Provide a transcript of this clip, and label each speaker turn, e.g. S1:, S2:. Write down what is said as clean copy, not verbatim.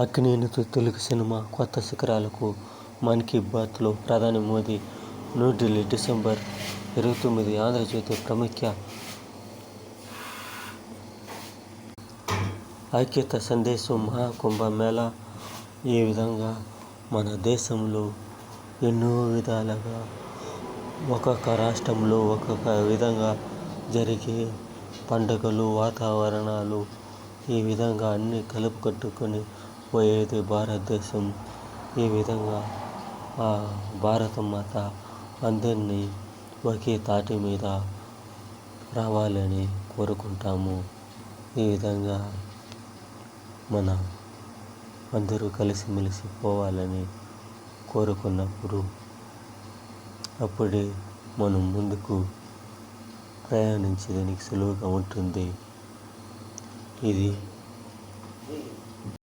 S1: అక్కినేనితో Telugu cinema కొత్త శిఖరాలకు మన్ కీ బాత్లో ప్రధాని మోదీ న్యూఢిల్లీ, డిసెంబర్ 29 ఆంధ్రజ్యోతి ప్రముఖ ఐక్యతా సందేశం మహాకుంభ మేళా ఈ విధంగా మన దేశంలో ఎన్నో విధాలుగా ఒక్కొక్క రాష్ట్రంలో ఒక్కొక్క విధంగా జరిగే పండుగలు, వాతావరణాలు ఈ విధంగా అన్నీ కలుపుకట్టుకొని పోయేది భారతదేశం. ఈ విధంగా ఆ భారతమాత అందరినీ ఒకే తాటి మీద రావాలని కోరుకుంటాము. ఈ విధంగా మన అందరూ కలిసిమెలిసి పోవాలని కోరుకున్నప్పుడు అప్పుడే మనం ముందుకు ప్రయాణించడానికి సులువుగా ఉంటుంది. ఇది